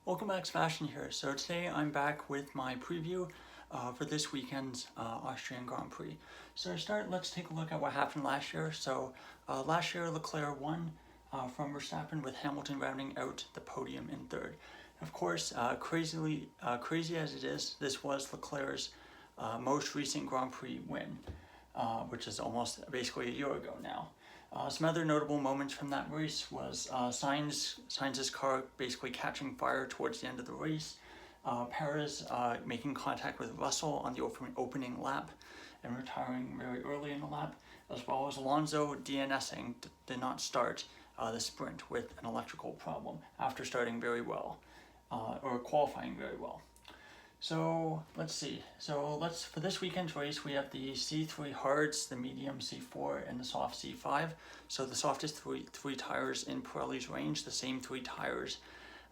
Welcome back, Sebastian here. So today I'm back with my preview for this weekend's Austrian Grand Prix. So to start, let's take a look at what happened last year. So last year Leclerc won from Verstappen with Hamilton rounding out the podium in third. Of course, crazy as it is, this was Leclerc's most recent Grand Prix win, which is almost basically a year ago now. Some other notable moments from that race was Sainz's car basically catching fire towards the end of the race, Perez making contact with Russell on the opening lap and retiring very early in the lap, as well as Alonso DNSing, did not start the sprint with an electrical problem after starting very well, or qualifying very well. So let's see. For this weekend's race, we have the C3 hards, the medium C4, and the soft C5. So the softest three tires in Pirelli's range, the same three tires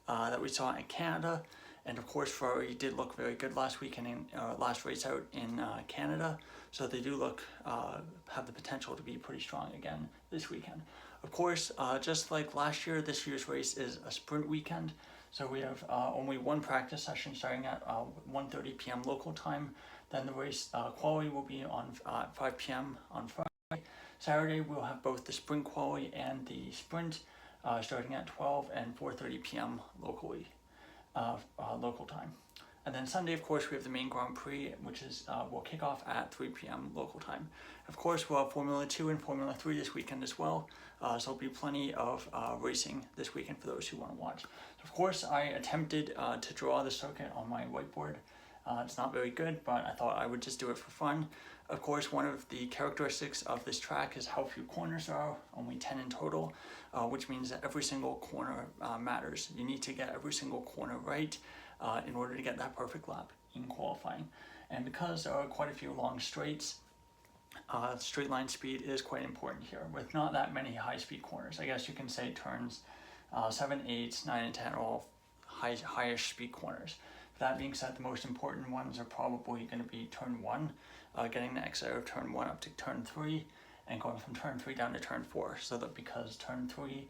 that we saw in Canada. And of course, Ferrari did look very good last weekend in last race out in Canada. So they do look have the potential to be pretty strong again this weekend. Of course, just like last year, this year's race is a sprint weekend. So we have only one practice session starting at 1:30 p.m. local time. Then the race quali will be on 5 p.m. on Friday. Saturday we'll have both the sprint quali and the sprint starting at 12 and 4:30 p.m. locally, local time. And then Sunday, of course, we have the main Grand Prix, which is will kick off at 3 p.m. local time. Of course, we'll have Formula 2 and Formula 3 this weekend as well. So there'll be plenty of racing this weekend for those who want to watch. So of course, I attempted to draw the circuit on my whiteboard. It's not very good, but I thought I would just do it for fun. Of course, one of the characteristics of this track is how few corners there are, only 10 in total, which means that every single corner matters. You need to get every single corner right in order to get that perfect lap in qualifying. And because there are quite a few long straights, straight line speed is quite important here, with not that many high-speed corners. I guess you can say turns 7, 8, 9, and 10 are all highish speed corners. That being said, the most important ones are probably going to be turn 1, getting the exit of turn 1 up to turn 3, and going from turn 3 down to turn 4, so that because turn 3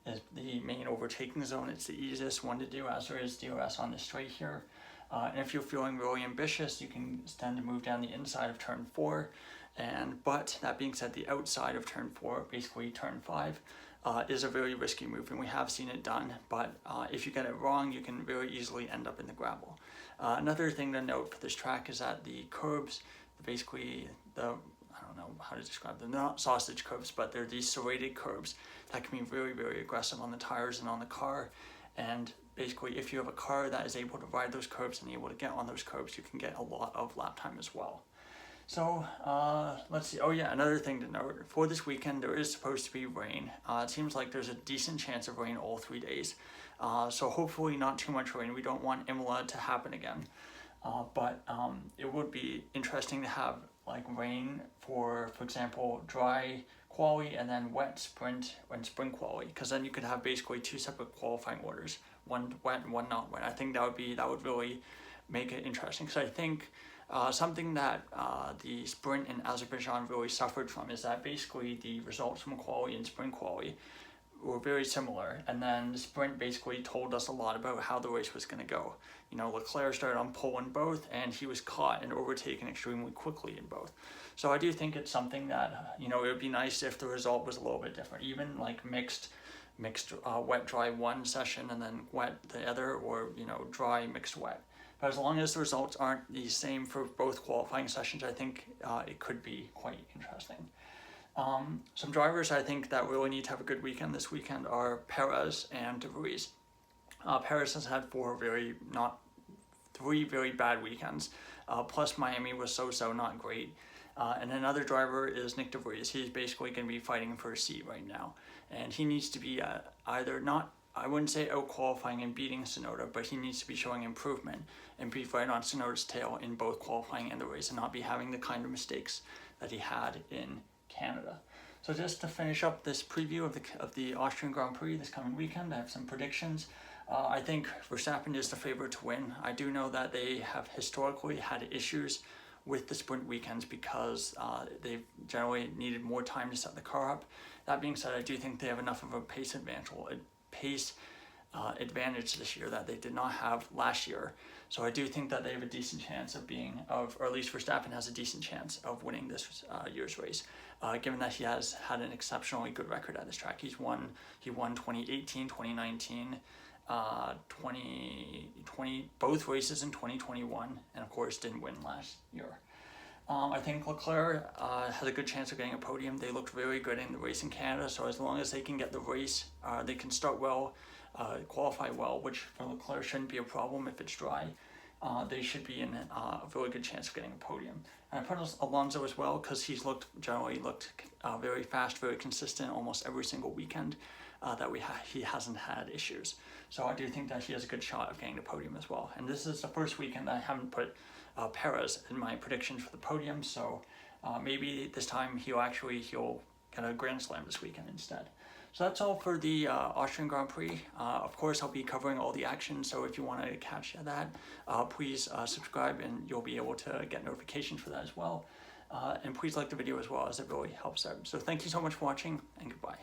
is the main overtaking zone, it's the easiest one to do, as there is DRS on the straight here. And if you're feeling really ambitious, you can tend to move down the inside of turn 4. But that being said, the outside of turn 4, basically turn 5, is a very risky move, and we have seen it done. But if you get it wrong, you can very easily end up in the gravel. Another thing to note for this track is that the curbs, basically I don't know how to describe them. They're not sausage curbs, but they're these serrated curbs that can be very, very aggressive on the tires and on the car. And basically, if you have a car that is able to ride those curbs and able to get on those curbs, you can get a lot of lap time as well. So let's see. Oh yeah, another thing to note, for this weekend there is supposed to be rain. It seems like there's a decent chance of rain all 3 days. So hopefully not too much rain. We don't want Imola to happen again. But it would be interesting to have like rain for example, dry quali and then wet sprint and sprint quali, because then you could have basically two separate qualifying orders, one wet and one not wet. I think that would really make it interesting, because I think something that the sprint in Azerbaijan really suffered from is that basically the results from quali and sprint quali were very similar, and then the sprint basically told us a lot about how the race was going to go. You know, Leclerc started on pole in both, and he was caught and overtaken extremely quickly in both. So I do think it's something that, you know, it would be nice if the result was a little bit different, even like mixed wet dry one session and then wet the other, or you know, dry mixed wet. But as long as the results aren't the same for both qualifying sessions, I think it could be quite interesting. Some drivers I think that really need to have a good weekend this weekend are Perez and De Vries. Perez has had three very bad weekends, plus Miami was so not great. And another driver is Nick De Vries. He's basically going to be fighting for a seat right now, and he needs to be either not, I wouldn't say out qualifying and beating Tsunoda, but he needs to be showing improvement and be right on Tsunoda's tail in both qualifying and the race, and not be having the kind of mistakes that he had in Canada. So just to finish up this preview of the Austrian Grand Prix this coming weekend, I have some predictions. I think Verstappen is the favorite to win. I do know that they have historically had issues with the sprint weekends because they've generally needed more time to set the car up. That being said, I do think they have enough of a pace advantage this year that they did not have last year. So I do think that they have a decent chance or at least Verstappen has a decent chance of winning this year's race, given that he has had an exceptionally good record at this track. He won 2018, 2019, 2020, both races in 2021, and of course didn't win last year. I think Leclerc has a good chance of getting a podium. They looked very good in the race in Canada, so as long as they can get the race, they can start well, qualify well, which for Leclerc shouldn't be a problem if it's dry. They should be in a really good chance of getting a podium. And I put Alonso as well because he's generally looked very fast, very consistent almost every single weekend that he hasn't had issues. So I do think that he has a good shot of getting the podium as well. And this is the first weekend that I haven't put Perez in my predictions for the podium, so maybe this time he'll get a Grand Slam this weekend instead. So that's all for the Austrian Grand Prix. Of course, I'll be covering all the action, so if you want to catch that, please subscribe and you'll be able to get notifications for that as well. And please like the video as well, as it really helps out. So thank you so much for watching, and goodbye.